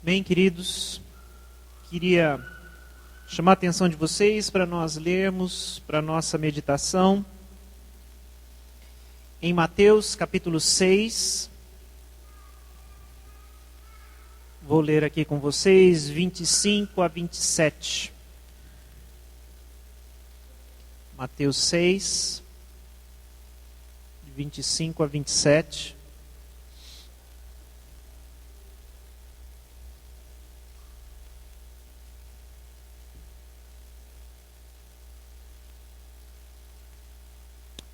Bem, queridos, queria chamar a atenção de vocês para nós lermos, para a nossa meditação, em Mateus capítulo 6. Vou ler aqui com vocês 25 a 27. Mateus 6, de 25 a 27.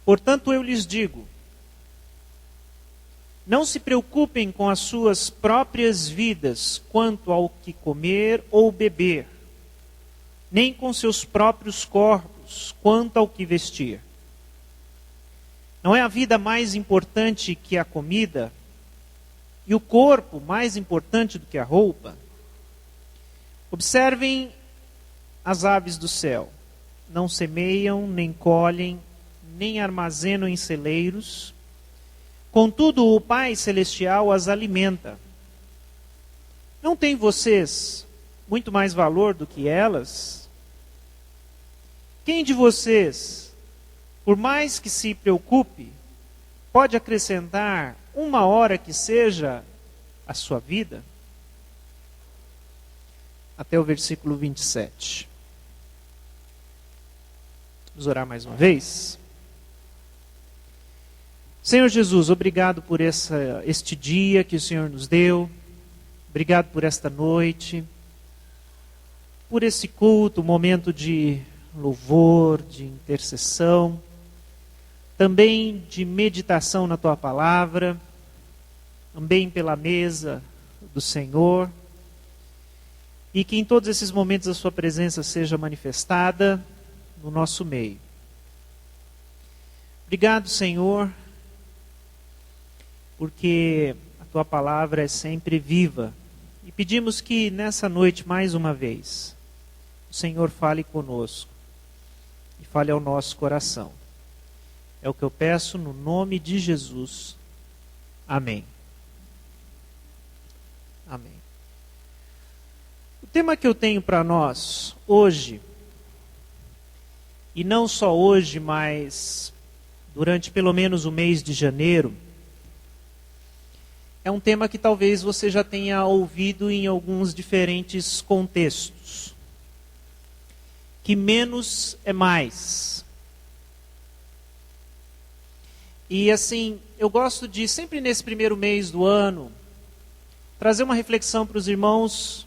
Portanto, eu lhes digo, não se preocupem com as suas próprias vidas quanto ao que comer ou beber, nem com seus próprios corpos quanto ao que vestir. Não é a vida mais importante que a comida, e o corpo mais importante do que a roupa? Observem as aves do céu, não semeiam, nem colhem, nem armazenam em celeiros, contudo o Pai Celestial as alimenta. Não têm vocês muito mais valor do que elas? Quem de vocês, por mais que se preocupe, pode acrescentar uma hora que seja a sua vida? Até o versículo 27. Vamos orar mais uma vez? Senhor Jesus, obrigado por este dia que o Senhor nos deu. Obrigado por esta noite, por esse culto, momento de louvor, de intercessão, também de meditação na Tua Palavra, também pela mesa do Senhor. E que em todos esses momentos a Sua presença seja manifestada no nosso meio. Obrigado, Senhor, porque a Tua Palavra é sempre viva. E pedimos que nessa noite, mais uma vez, o Senhor fale conosco e fale ao nosso coração. É o que eu peço no nome de Jesus. Amém. Amém. O tema que eu tenho para nós hoje, e não só hoje, mas durante pelo menos o mês de janeiro, é um tema que talvez você já tenha ouvido em alguns diferentes contextos. Que menos é mais. E assim, eu gosto de, sempre nesse primeiro mês do ano, trazer uma reflexão para os irmãos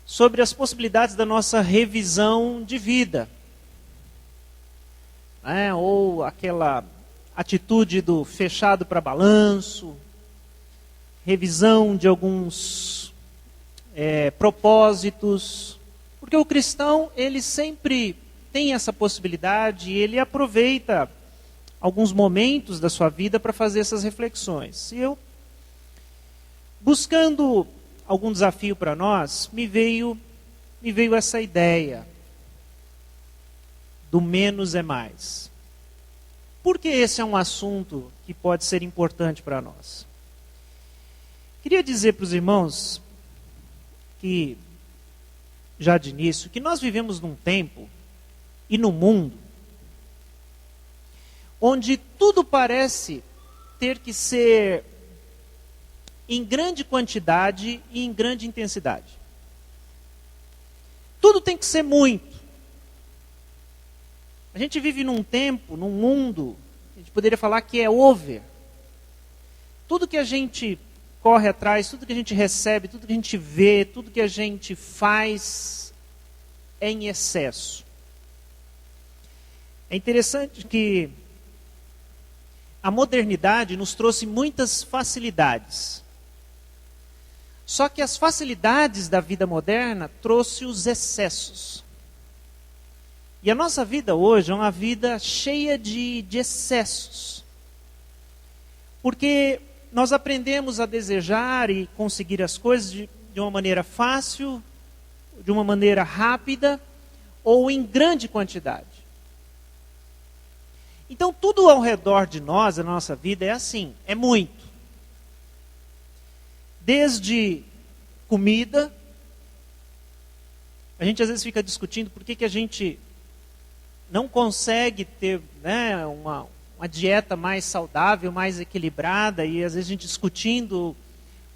sobre as possibilidades da nossa revisão de vida. Ou aquela atitude do fechado para balanço, revisão de alguns propósitos, porque o cristão, ele sempre tem essa possibilidade, e ele aproveita alguns momentos da sua vida para fazer essas reflexões. E eu, buscando algum desafio para nós, me veio essa ideia do menos é mais. Porque esse é um assunto que pode ser importante para nós. Queria dizer para os irmãos que, já de início, que nós vivemos num tempo e num mundo onde tudo parece ter que ser em grande quantidade e em grande intensidade. Tudo tem que ser muito. A gente vive num tempo, num mundo, a gente poderia falar que é over. Tudo que a gente corre atrás, tudo que a gente recebe, tudo que a gente vê, tudo que a gente faz é em excesso. É interessante que a modernidade nos trouxe muitas facilidades. Só que as facilidades da vida moderna trouxe os excessos. E a nossa vida hoje é uma vida cheia de excessos. Porque nós aprendemos a desejar e conseguir as coisas de uma maneira fácil, de uma maneira rápida ou em grande quantidade. Então tudo ao redor de nós, na nossa vida, é assim, é muito. Desde comida. A gente às vezes fica discutindo por que a gente não consegue ter, né, uma dieta mais saudável, mais equilibrada, e às vezes a gente discutindo.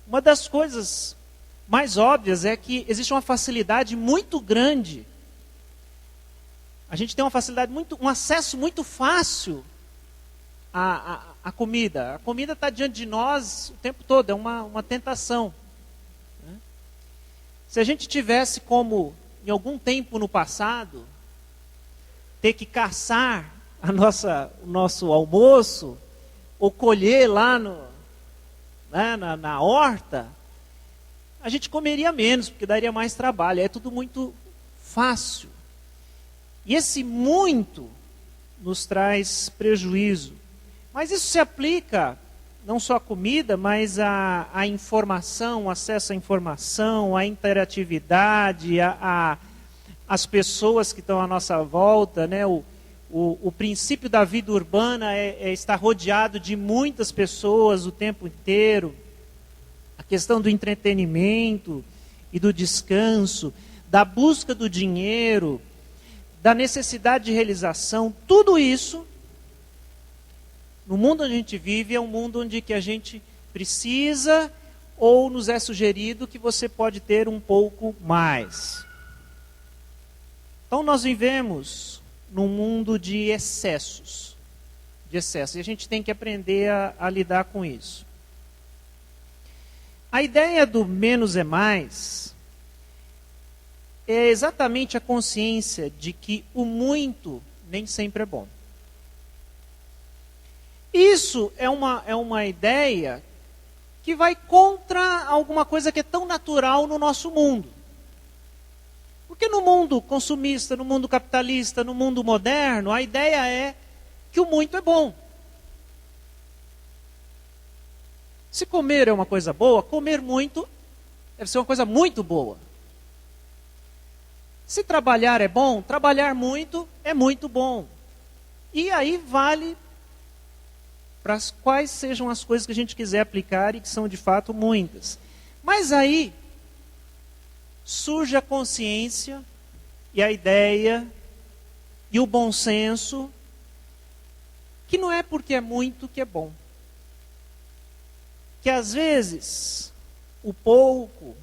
Uma das coisas mais óbvias é que existe uma facilidade muito grande. A gente tem uma facilidade, um acesso muito fácil à comida. A comida está diante de nós o tempo todo, é uma tentação. Né? Se a gente tivesse como, em algum tempo no passado, ter que caçar o nosso almoço, ou colher lá na horta, a gente comeria menos, porque daria mais trabalho. É tudo muito fácil. E esse muito nos traz prejuízo. Mas isso se aplica não só à comida, mas à informação, acesso à informação, à interatividade, às pessoas que estão à nossa volta. Né? O princípio da vida urbana é estar rodeado de muitas pessoas o tempo inteiro. A questão do entretenimento e do descanso, da busca do dinheiro, da necessidade de realização, tudo isso, no mundo onde a gente vive, é um mundo onde que a gente precisa ou nos é sugerido que você pode ter um pouco mais. Então nós vivemos num mundo de excessos. E a gente tem que aprender a lidar com isso. A ideia do menos é mais é exatamente a consciência de que o muito nem sempre é bom. Isso é uma ideia que vai contra alguma coisa que é tão natural no nosso mundo. Porque no mundo consumista, no mundo capitalista, no mundo moderno, a ideia é que o muito é bom. Se comer é uma coisa boa, comer muito deve ser uma coisa muito boa. Se trabalhar é bom, trabalhar muito é muito bom. E aí vale para quais sejam as coisas que a gente quiser aplicar e que são de fato muitas. Mas aí surge a consciência e a ideia e o bom senso que não é porque é muito que é bom. Que às vezes o pouco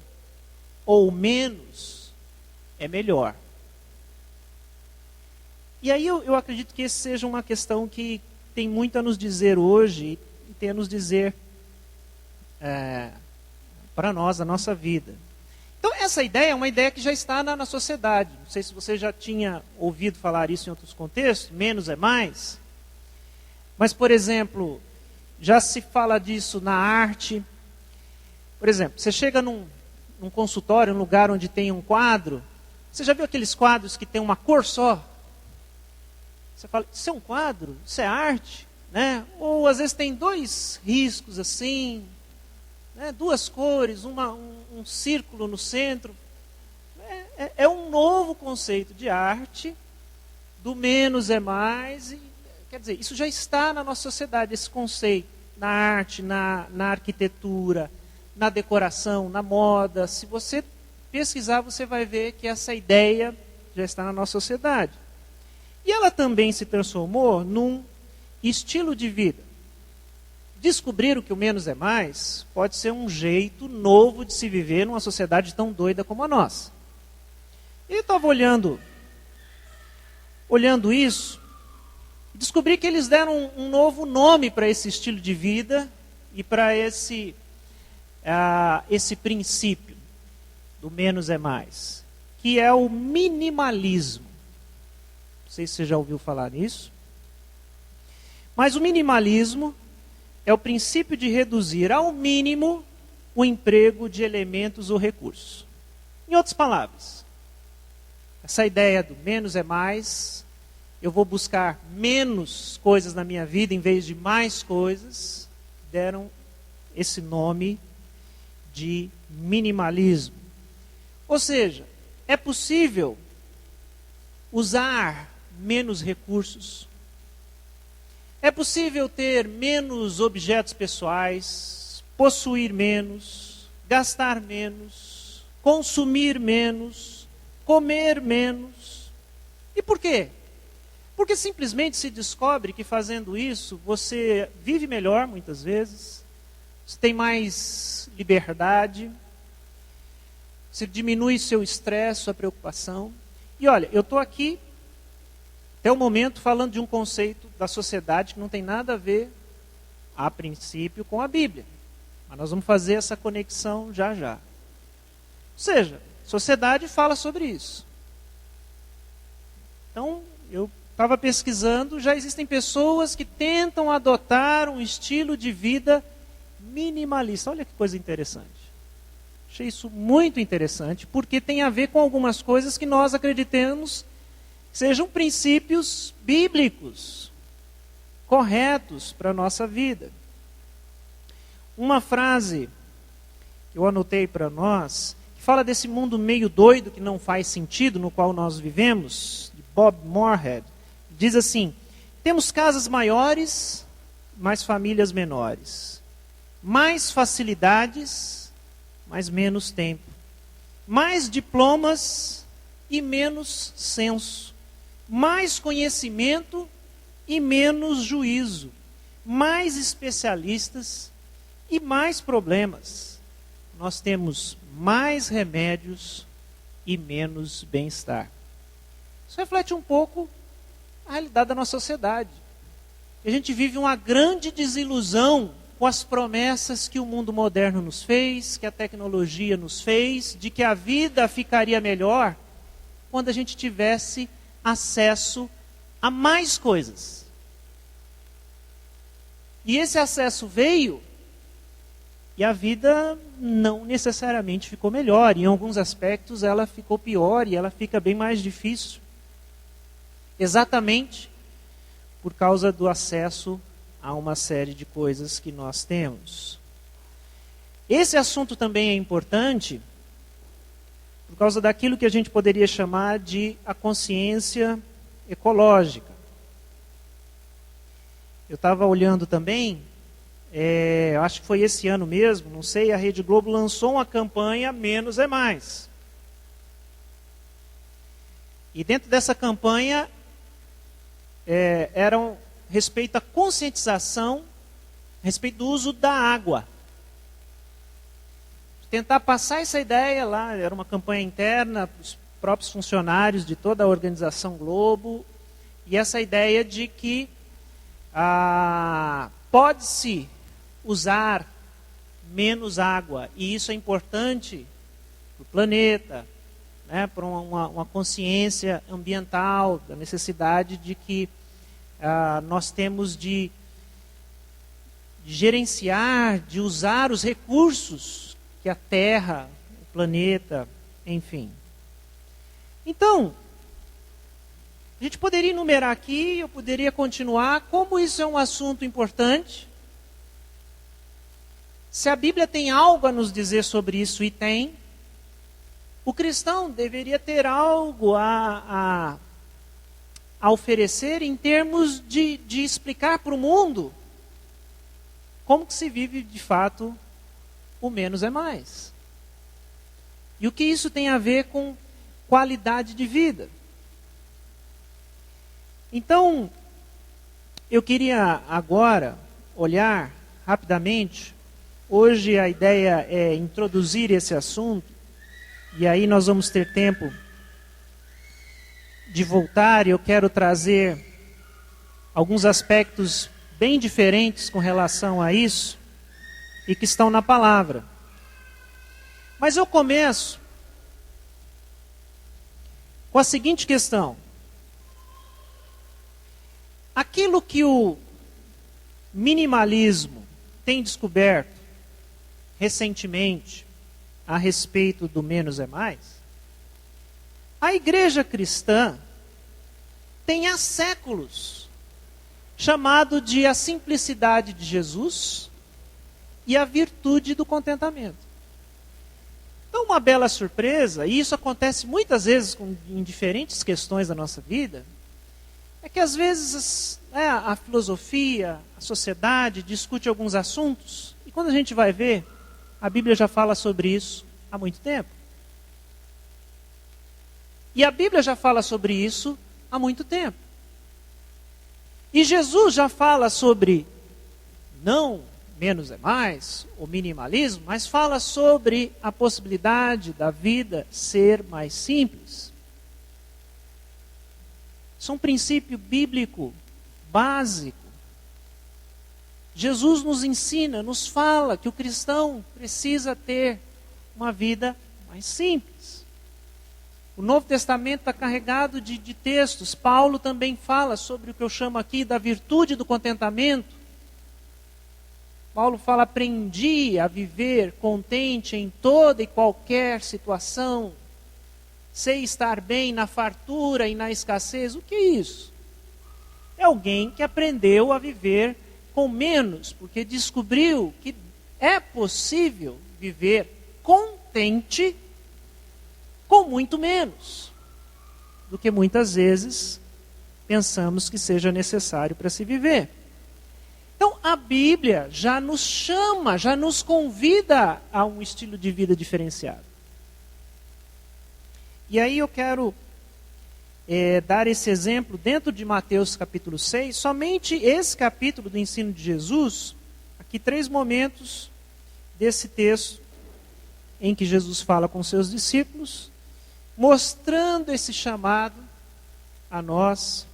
ou o menos é melhor. E aí eu acredito que essa seja uma questão que tem muito a nos dizer hoje e tem a nos dizer para nós, a nossa vida. Então essa ideia é uma ideia que já está na sociedade. Não sei se você já tinha ouvido falar isso em outros contextos, menos é mais. Mas, por exemplo, já se fala disso na arte. Por exemplo, você chega num consultório, um lugar onde tem um quadro. Você já viu aqueles quadros que tem uma cor só? Você fala, isso é um quadro? Isso é arte? Né? Ou às vezes tem dois riscos assim, né? Duas cores, um círculo no centro. É um novo conceito de arte, do menos é mais. Quer dizer, isso já está na nossa sociedade, esse conceito, na arte, na arquitetura, na decoração, na moda. Se você pesquisar, você vai ver que essa ideia já está na nossa sociedade. E ela também se transformou num estilo de vida. Descobrir que o menos é mais pode ser um jeito novo de se viver numa sociedade tão doida como a nossa. E eu estava olhando isso, descobri que eles deram um novo nome para esse estilo de vida e para esse princípio do menos é mais, que é o minimalismo. Não sei se você já ouviu falar nisso. Mas o minimalismo é o princípio de reduzir ao mínimo o emprego de elementos ou recursos. Em outras palavras, essa ideia do menos é mais, eu vou buscar menos coisas na minha vida em vez de mais coisas, deram esse nome de minimalismo. Ou seja, é possível usar menos recursos. É possível ter menos objetos pessoais, possuir menos, gastar menos, consumir menos, comer menos. E por quê? Porque simplesmente se descobre que fazendo isso, você vive melhor muitas vezes, você tem mais liberdade, você diminui seu estresse, sua preocupação. E olha, eu estou aqui, até o momento, falando de um conceito da sociedade que não tem nada a ver, a princípio, com a Bíblia. Mas nós vamos fazer essa conexão já já. Ou seja, a sociedade fala sobre isso. Então, eu estava pesquisando, já existem pessoas que tentam adotar um estilo de vida minimalista. Olha que coisa interessante. Achei isso muito interessante, porque tem a ver com algumas coisas que nós acreditamos que sejam princípios bíblicos, corretos para a nossa vida. Uma frase que eu anotei para nós, que fala desse mundo meio doido que não faz sentido, no qual nós vivemos, de Bob Moorhead, diz assim: temos casas maiores, mas famílias menores. Mais facilidades, mas menos tempo. Mais diplomas e menos senso. Mais conhecimento e menos juízo. Mais especialistas e mais problemas. Nós temos mais remédios e menos bem-estar. Isso reflete um pouco a realidade da nossa sociedade. A gente vive uma grande desilusão com as promessas que o mundo moderno nos fez, que a tecnologia nos fez, de que a vida ficaria melhor quando a gente tivesse acesso a mais coisas. E esse acesso veio e a vida não necessariamente ficou melhor. Em alguns aspectos ela ficou pior e ela fica bem mais difícil. Exatamente por causa do acesso a uma série de coisas que nós temos. Esse assunto também é importante por causa daquilo que a gente poderia chamar de a consciência ecológica. Eu estava olhando também, acho que foi esse ano mesmo, não sei, a Rede Globo lançou uma campanha Menos é Mais. E dentro dessa campanha eram respeito à conscientização, a respeito do uso da água. Tentar passar essa ideia lá, era uma campanha interna para os próprios funcionários de toda a organização Globo, e essa ideia de que pode-se usar menos água, e isso é importante para o planeta, né, para uma consciência ambiental, da necessidade de que nós temos de gerenciar, de usar os recursos que a Terra, o planeta, enfim. Então, a gente poderia enumerar aqui, eu poderia continuar, como isso é um assunto importante. Se a Bíblia tem algo a nos dizer sobre isso, e tem, o cristão deveria ter algo a oferecer em termos de explicar para o mundo como que se vive de fato o menos é mais. E o que isso tem a ver com qualidade de vida. Então, eu queria agora olhar rapidamente. Hoje a ideia é introduzir esse assunto, e aí nós vamos ter tempo de voltar, e eu quero trazer alguns aspectos bem diferentes com relação a isso, e que estão na palavra. Mas eu começo com a seguinte questão. Aquilo que o minimalismo tem descoberto recentemente a respeito do menos é mais, a igreja cristã tem há séculos chamado de a simplicidade de Jesus e a virtude do contentamento. Então, uma bela surpresa, e isso acontece muitas vezes em diferentes questões da nossa vida, é que às vezes a filosofia, a sociedade discute alguns assuntos, e quando a gente vai ver, a Bíblia já fala sobre isso há muito tempo. E a Bíblia já fala sobre isso há muito tempo. E Jesus já fala sobre não menos é mais, o minimalismo, mas fala sobre a possibilidade da vida ser mais simples. Isso é um princípio bíblico básico. Jesus nos ensina, nos fala que o cristão precisa ter uma vida mais simples. O Novo Testamento está carregado de textos. Paulo também fala sobre o que eu chamo aqui da virtude do contentamento. Paulo fala, aprendi a viver contente em toda e qualquer situação. Sei estar bem na fartura e na escassez. O que é isso? É alguém que aprendeu a viver com menos, porque descobriu que é possível viver contente com muito menos do que muitas vezes pensamos que seja necessário para se viver. Então a Bíblia já nos chama, já nos convida a um estilo de vida diferenciado. E aí eu quero dar esse exemplo dentro de Mateus capítulo 6, somente esse capítulo do ensino de Jesus, aqui 3 momentos desse texto em que Jesus fala com seus discípulos, mostrando esse chamado a nós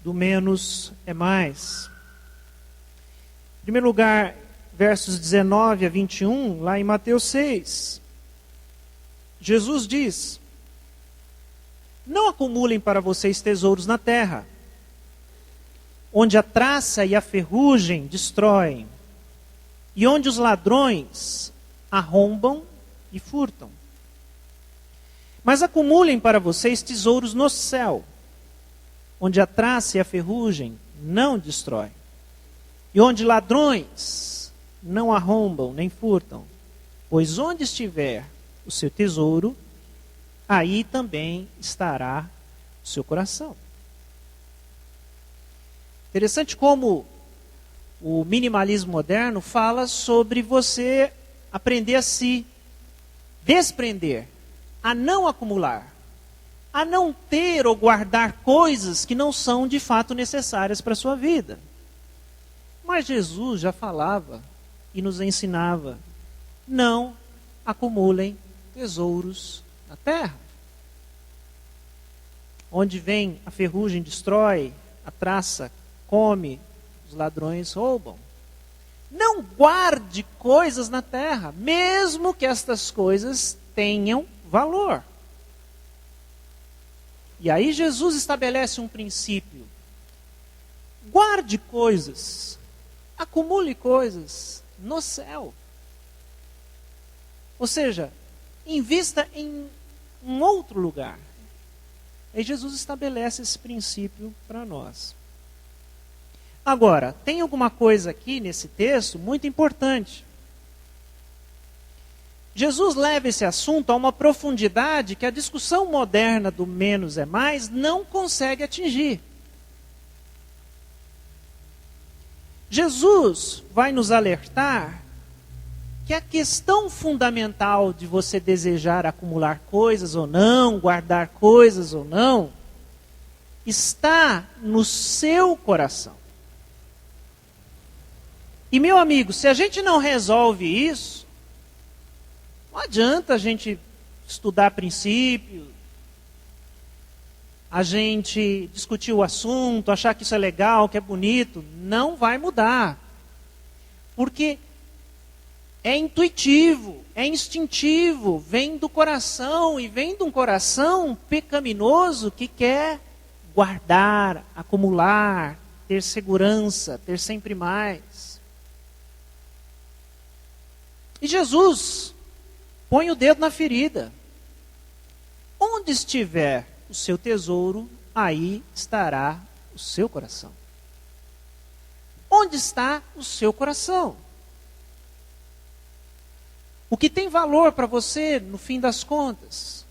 do menos é mais. Em primeiro lugar, versos 19 a 21, lá em Mateus 6, Jesus diz: não acumulem para vocês tesouros na terra, onde a traça e a ferrugem destroem, e onde os ladrões arrombam e furtam. Mas acumulem para vocês tesouros no céu, onde a traça e a ferrugem não destroem, e onde ladrões não arrombam nem furtam. Pois onde estiver o seu tesouro, aí também estará o seu coração. Interessante como o minimalismo moderno fala sobre você aprender a se desprender, a não acumular, a não ter ou guardar coisas que não são de fato necessárias para a sua vida. Mas Jesus já falava e nos ensinava: não acumulem tesouros na terra, onde vem a ferrugem destrói, a traça come, os ladrões roubam. Não guarde coisas na terra, mesmo que estas coisas tenham valor. E aí Jesus estabelece um princípio: guarde coisas, acumule coisas no céu. Ou seja, invista em um outro lugar. Aí Jesus estabelece esse princípio para nós. Agora, tem alguma coisa aqui nesse texto muito importante. Jesus leva esse assunto a uma profundidade que a discussão moderna do menos é mais não consegue atingir. Jesus vai nos alertar que a questão fundamental de você desejar acumular coisas ou não, guardar coisas ou não, está no seu coração. E meu amigo, se a gente não resolve isso, não adianta a gente estudar princípios, a gente discutir o assunto, achar que isso é legal, que é bonito, não vai mudar. Porque é intuitivo, é instintivo, vem do coração, e vem de um coração pecaminoso que quer guardar, acumular, ter segurança, ter sempre mais. E Jesus põe o dedo na ferida. Onde estiver o seu tesouro, aí estará o seu coração. Onde está o seu coração? O que tem valor para você, no fim das contas?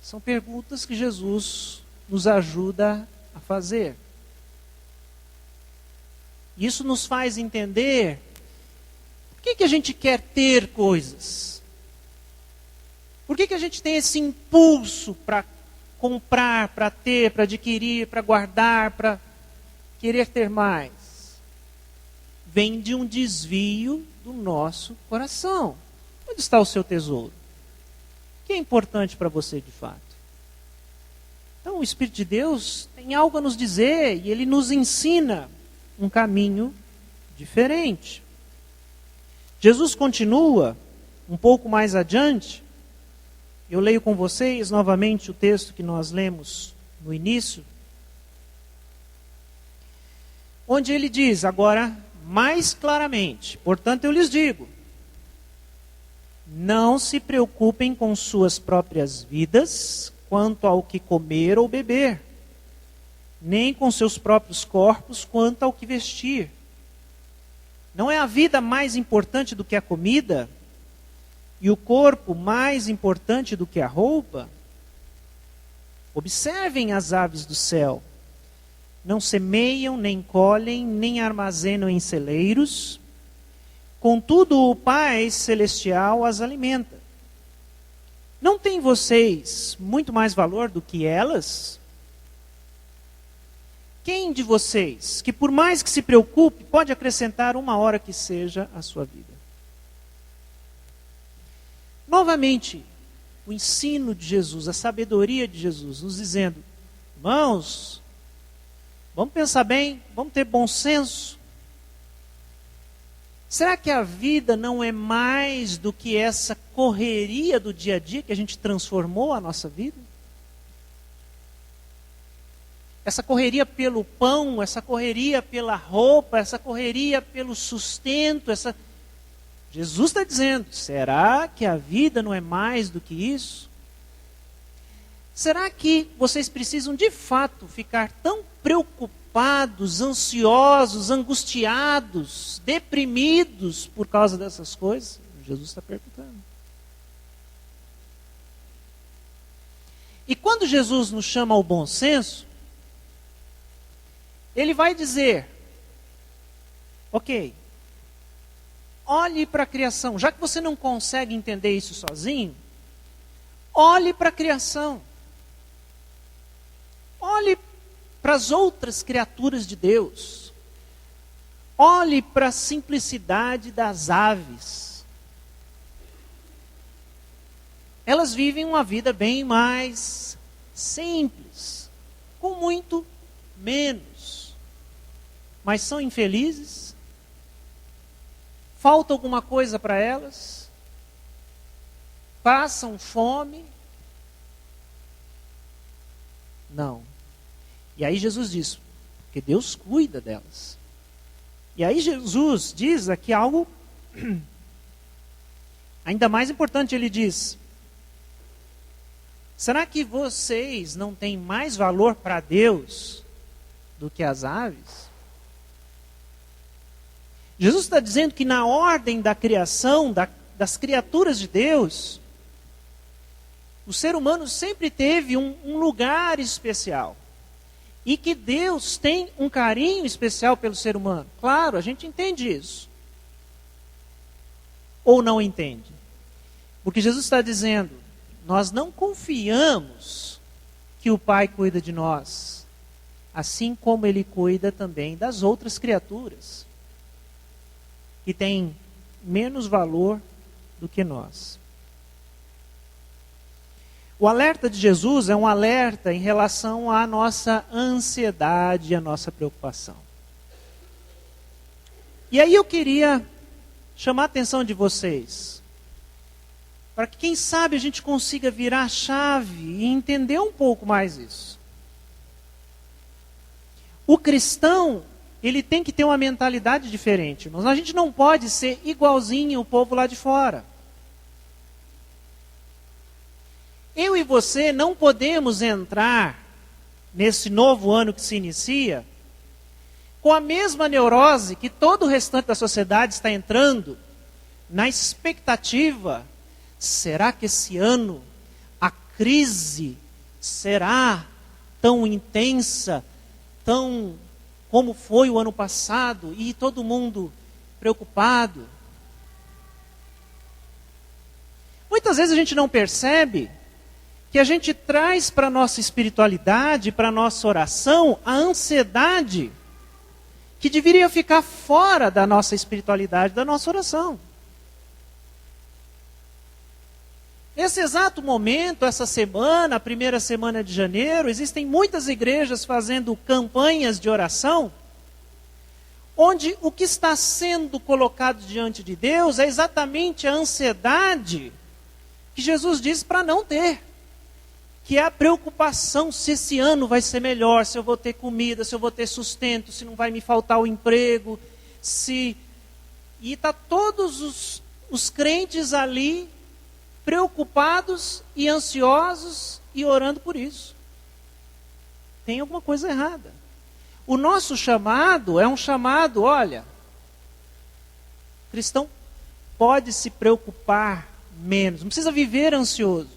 São perguntas que Jesus nos ajuda a fazer. Isso nos faz entender por que a gente quer ter coisas. Por que a gente tem esse impulso para comprar, para ter, para adquirir, para guardar, para querer ter mais, vem de um desvio do nosso coração. Onde está o seu tesouro? O que é importante para você de fato? Então o Espírito de Deus tem algo a nos dizer e ele nos ensina um caminho diferente. Jesus continua um pouco mais adiante. Eu leio com vocês novamente o texto que nós lemos no início, onde ele diz agora mais claramente: portanto eu lhes digo, não se preocupem com suas próprias vidas quanto ao que comer ou beber, nem com seus próprios corpos quanto ao que vestir. Não é a vida mais importante do que a comida? E o corpo mais importante do que a roupa? Observem as aves do céu. Não semeiam, nem colhem, nem armazenam em celeiros. Contudo, o Pai Celestial as alimenta. Não têm vocês muito mais valor do que elas? Quem de vocês, que por mais que se preocupe, pode acrescentar uma hora que seja à sua vida? Novamente, o ensino de Jesus, a sabedoria de Jesus, nos dizendo: irmãos, vamos pensar bem, vamos ter bom senso. Será que a vida não é mais do que essa correria do dia a dia que a gente transformou a nossa vida? Essa correria pelo pão, essa correria pela roupa, essa correria pelo sustento, Jesus está dizendo, será que a vida não é mais do que isso? Será que vocês precisam de fato ficar tão preocupados, ansiosos, angustiados, deprimidos por causa dessas coisas? Jesus está perguntando. E quando Jesus nos chama ao bom senso, ele vai dizer, ok, olhe para a criação. Já que você não consegue entender isso sozinho, olhe para a criação. Olhe para as outras criaturas de Deus. Olhe para a simplicidade das aves. Elas vivem uma vida bem mais simples, com muito menos. Mas são infelizes? Falta alguma coisa para elas? Passam fome? Não. E aí Jesus diz, porque Deus cuida delas. E aí Jesus diz aqui algo ainda mais importante, ele diz, será que vocês não têm mais valor para Deus do que as aves? Jesus está dizendo que na ordem da criação, das criaturas de Deus, o ser humano sempre teve um lugar especial. E que Deus tem um carinho especial pelo ser humano. Claro, a gente entende isso. Ou não entende? Porque Jesus está dizendo, nós não confiamos que o Pai cuida de nós, assim como Ele cuida também das outras criaturas, que têm menos valor do que nós. O alerta de Jesus é um alerta em relação à nossa ansiedade e à nossa preocupação. E aí eu queria chamar a atenção de vocês, para que quem sabe a gente consiga virar a chave e entender um pouco mais isso. O cristão, ele tem que ter uma mentalidade diferente. Mas a gente não pode ser igualzinho o povo lá de fora. Eu e você não podemos entrar nesse novo ano que se inicia com a mesma neurose que todo o restante da sociedade está entrando, na expectativa, será que esse ano a crise será tão intensa, tão como foi o ano passado, e todo mundo preocupado? Muitas vezes a gente não percebe que a gente traz para a nossa espiritualidade, para a nossa oração, a ansiedade que deveria ficar fora da nossa espiritualidade, da nossa oração. Nesse exato momento, essa semana, a primeira semana de janeiro, existem muitas igrejas fazendo campanhas de oração, onde o que está sendo colocado diante de Deus é exatamente a ansiedade que Jesus disse para não ter. Que é a preocupação se esse ano vai ser melhor, se eu vou ter comida, se eu vou ter sustento, se não vai me faltar o emprego, se... E está todos os crentes ali preocupados e ansiosos e orando por isso. Tem alguma coisa errada. O nosso chamado é um chamado, olha, o cristão pode se preocupar menos, não precisa viver ansioso.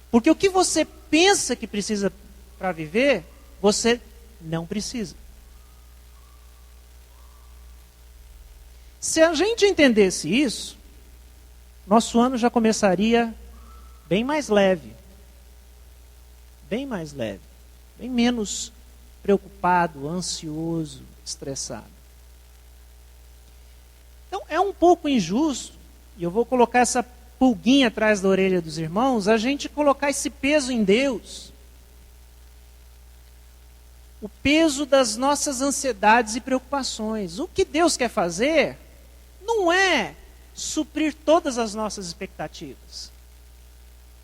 Porque o que você pensa que precisa para viver, você não precisa. Se a gente entendesse isso, nosso ano já começaria bem mais leve. Bem mais leve. Bem menos preocupado, ansioso, estressado. Então é um pouco injusto, e eu vou colocar essa pulguinha atrás da orelha dos irmãos, a gente colocar esse peso em Deus. O peso das nossas ansiedades e preocupações. O que Deus quer fazer não é suprir todas as nossas expectativas.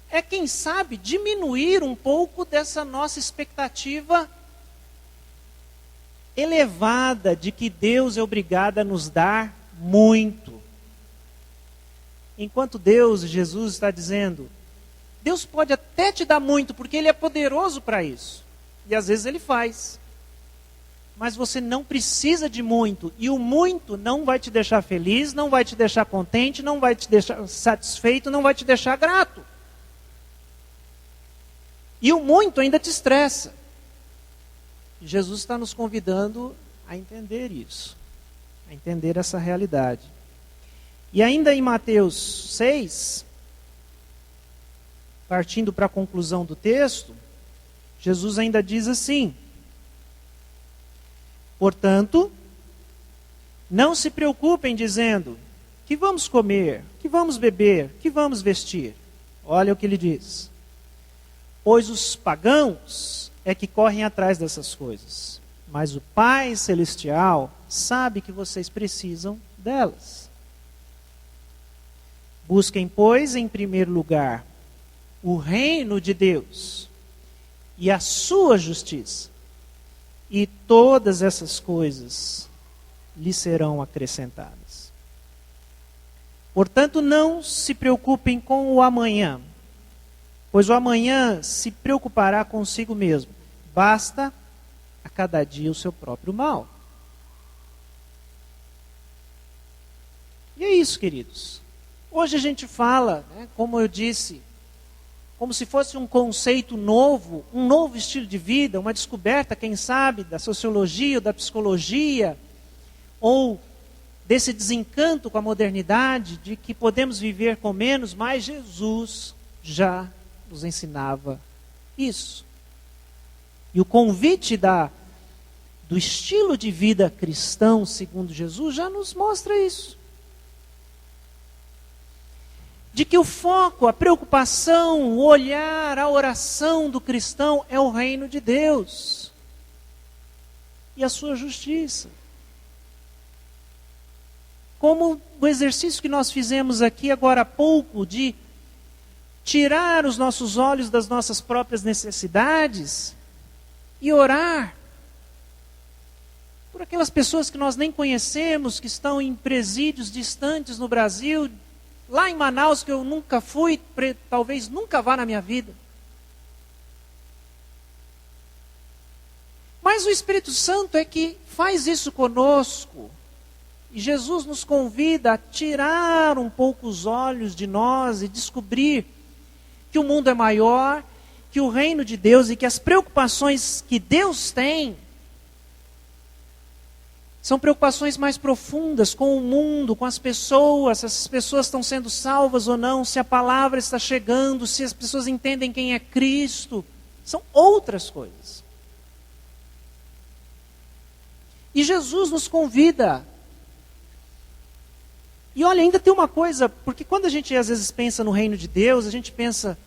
É, quem sabe, diminuir um pouco dessa nossa expectativa elevada de que Deus é obrigado a nos dar muito. Enquanto Deus, Jesus está dizendo, Deus pode até te dar muito, porque Ele é poderoso para isso. E às vezes Ele faz. Mas você não precisa de muito. E o muito não vai te deixar feliz, não vai te deixar contente, não vai te deixar satisfeito, não vai te deixar grato. E o muito ainda te estressa. E Jesus está nos convidando a entender isso. A entender essa realidade. E ainda em Mateus 6, partindo para a conclusão do texto, Jesus ainda diz assim: portanto, não se preocupem dizendo, que vamos comer, que vamos beber, que vamos vestir. Olha o que ele diz. Pois os pagãos é que correm atrás dessas coisas, mas o Pai Celestial sabe que vocês precisam delas. Busquem, pois, em primeiro lugar, o reino de Deus e a sua justiça, e todas essas coisas lhe serão acrescentadas. Portanto, não se preocupem com o amanhã, pois o amanhã se preocupará consigo mesmo. Basta a cada dia o seu próprio mal. E é isso, queridos. Hoje a gente fala, como eu disse, como se fosse um conceito novo, um novo estilo de vida, uma descoberta, quem sabe, da sociologia ou da psicologia, ou desse desencanto com a modernidade, de que podemos viver com menos, mas Jesus já nos ensinava isso. E o convite do estilo de vida cristão, segundo Jesus, já nos mostra isso. De que o foco, a preocupação, o olhar, a oração do cristão é o reino de Deus e a sua justiça. Como o exercício que nós fizemos aqui agora há pouco, de tirar os nossos olhos das nossas próprias necessidades e orar por aquelas pessoas que nós nem conhecemos, que estão em presídios distantes no Brasil, lá em Manaus, que eu nunca fui, talvez nunca vá na minha vida. Mas o Espírito Santo é que faz isso conosco. E Jesus nos convida a tirar um pouco os olhos de nós e descobrir que o mundo é maior, que o reino de Deus e que as preocupações que Deus tem São preocupações mais profundas com o mundo, com as pessoas, se essas pessoas estão sendo salvas ou não, se a palavra está chegando, se as pessoas entendem quem é Cristo. São outras coisas. E Jesus nos convida. E olha, ainda tem uma coisa, porque quando a gente às vezes pensa no reino de Deus, a gente pensa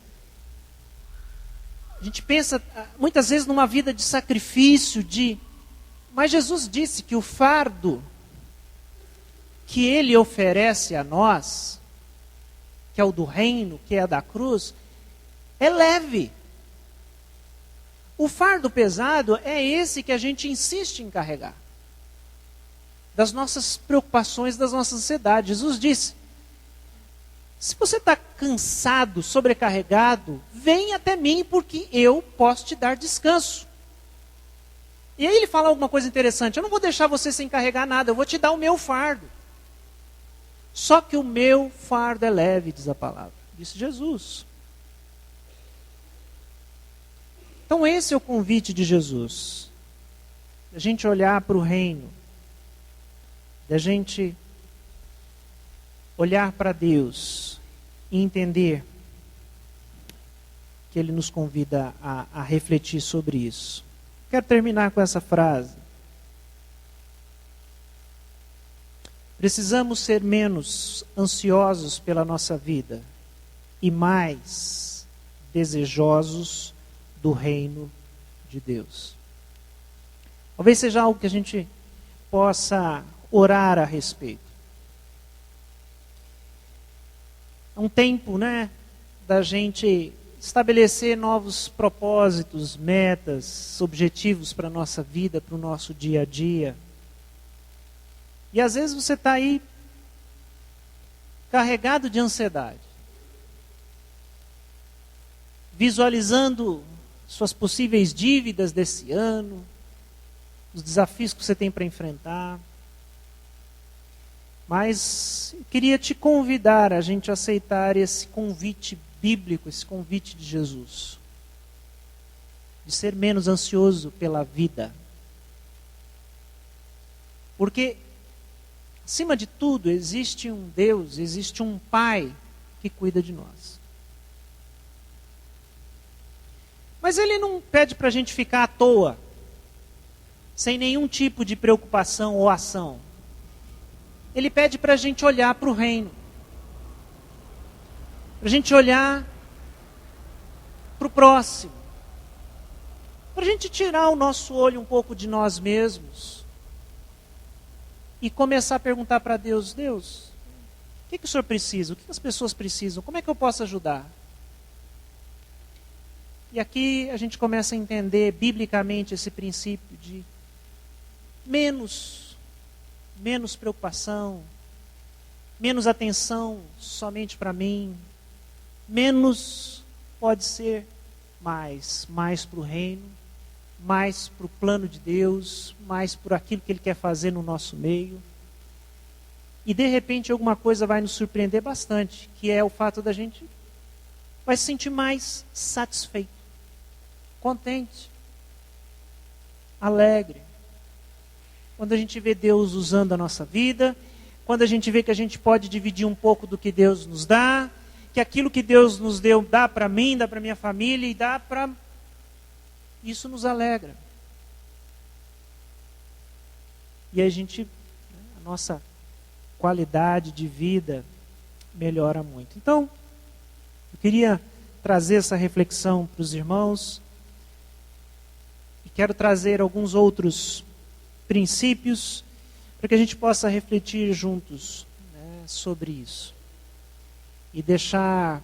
muitas vezes numa vida de sacrifício, mas Jesus disse que o fardo que Ele oferece a nós, que é o do reino, que é da cruz, é leve. O fardo pesado é esse que a gente insiste em carregar. Das nossas preocupações, das nossas ansiedades. Jesus disse, se você está cansado, sobrecarregado, vem até mim porque eu posso te dar descanso. E aí ele fala alguma coisa interessante, eu não vou deixar você sem carregar nada, eu vou te dar o meu fardo. Só que o meu fardo é leve, diz a palavra. Disse Jesus. Então esse é o convite de Jesus. A gente olhar para o reino. Da gente olhar para Deus e entender que Ele nos convida a refletir sobre isso. Quero terminar com essa frase. Precisamos ser menos ansiosos pela nossa vida e mais desejosos do reino de Deus. Talvez seja algo que a gente possa orar a respeito. É um tempo, da gente estabelecer novos propósitos, metas, objetivos para a nossa vida, para o nosso dia a dia. E às vezes você está aí carregado de ansiedade, visualizando suas possíveis dívidas desse ano, os desafios que você tem para enfrentar. Mas eu queria te convidar a gente aceitar esse convite bíblico, esse convite de Jesus. De ser menos ansioso pela vida. Porque, acima de tudo, existe um Deus, existe um Pai que cuida de nós. Mas Ele não pede para a gente ficar à toa, sem nenhum tipo de preocupação ou ação. Ele pede para a gente olhar para o reino. Para a gente olhar para o próximo. Para a gente tirar o nosso olho um pouco de nós mesmos. E começar a perguntar para Deus, Deus, o que o Senhor precisa? O que as pessoas precisam? Como é que eu posso ajudar? E aqui a gente começa a entender biblicamente esse princípio de menos preocupação, menos atenção somente para mim, menos pode ser mais para o reino, mais para o plano de Deus, mais por aquilo que Ele quer fazer no nosso meio. E de repente alguma coisa vai nos surpreender bastante, que é o fato da gente vai se sentir mais satisfeito, contente, alegre. Quando a gente vê Deus usando a nossa vida, quando a gente vê que a gente pode dividir um pouco do que Deus nos dá, que aquilo que Deus nos deu dá para mim, dá para minha família e dá para... Isso nos alegra. E a nossa qualidade de vida melhora muito. Então, eu queria trazer essa reflexão para os irmãos e quero trazer alguns outros princípios para que a gente possa refletir juntos sobre isso e deixar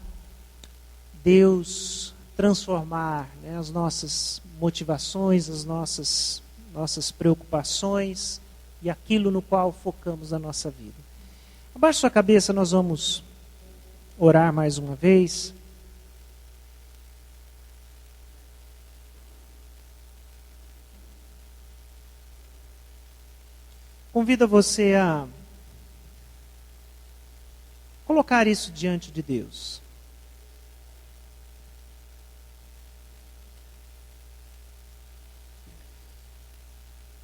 Deus transformar as nossas motivações, as nossas preocupações e aquilo no qual focamos a nossa vida. Abaixe sua cabeça, nós vamos orar mais uma vez. Convido você a colocar isso diante de Deus.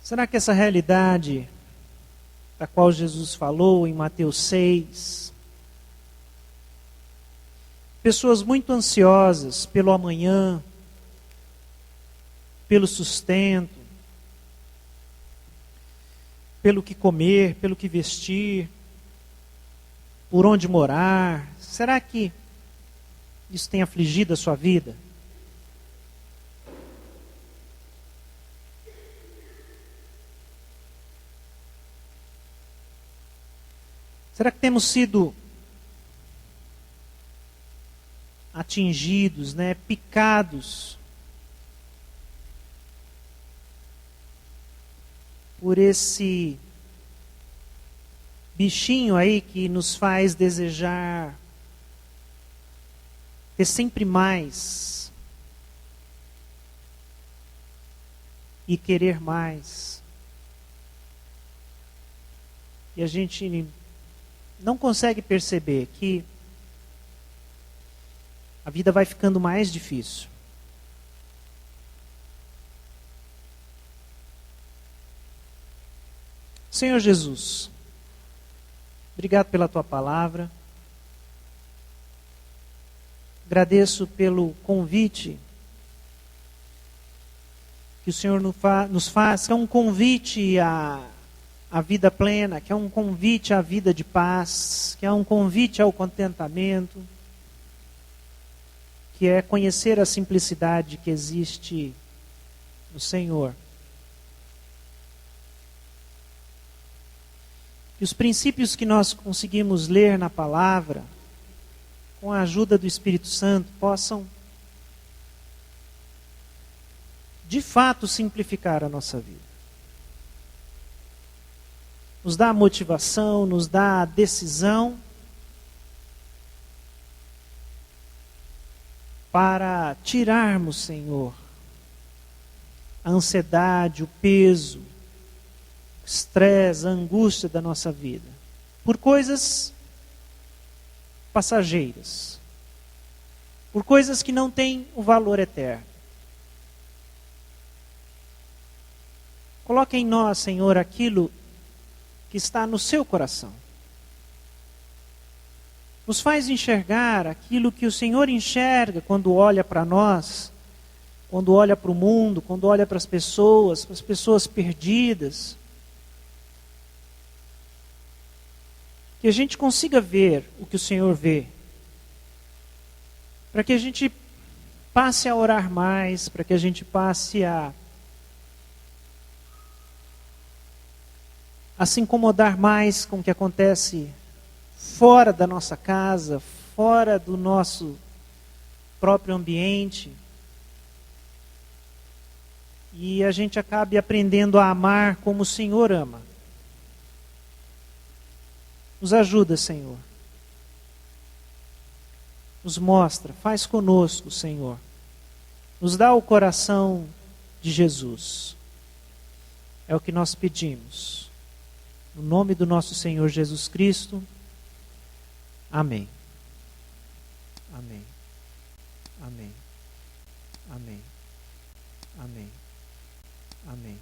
Será que essa realidade da qual Jesus falou em Mateus 6. Pessoas muito ansiosas pelo amanhã, pelo sustento, pelo que comer, pelo que vestir, por onde morar. Será que isso tem afligido a sua vida? Será que temos sido atingidos, picados por esse bichinho aí que nos faz desejar ter sempre mais e querer mais? E a gente não consegue perceber que a vida vai ficando mais difícil. Senhor Jesus, obrigado pela Tua palavra. Agradeço pelo convite que o Senhor nos faz, que é um convite à vida plena, que é um convite à vida de paz, que é um convite ao contentamento, que é conhecer a simplicidade que existe no Senhor. E os princípios que nós conseguimos ler na palavra, com a ajuda do Espírito Santo, possam de fato simplificar a nossa vida. Nos dá a motivação, nos dá a decisão para tirarmos, Senhor, a ansiedade, o peso, o estresse, a angústia da nossa vida, por coisas passageiras, por coisas que não têm o valor eterno. Coloque em nós, Senhor, aquilo que está no seu coração. Nos faz enxergar aquilo que o Senhor enxerga quando olha para nós, quando olha para o mundo, quando olha para as pessoas perdidas. Que a gente consiga ver o que o Senhor vê. Para que a gente passe a orar mais, para que a gente passe a se incomodar mais com o que acontece fora da nossa casa, fora do nosso próprio ambiente. E a gente acabe aprendendo a amar como o Senhor ama. Nos ajuda, Senhor. Nos mostra, faz conosco, Senhor. Nos dá o coração de Jesus. É o que nós pedimos. No nome do nosso Senhor Jesus Cristo. Amém. Amém. Amém. Amém. Amém. Amém.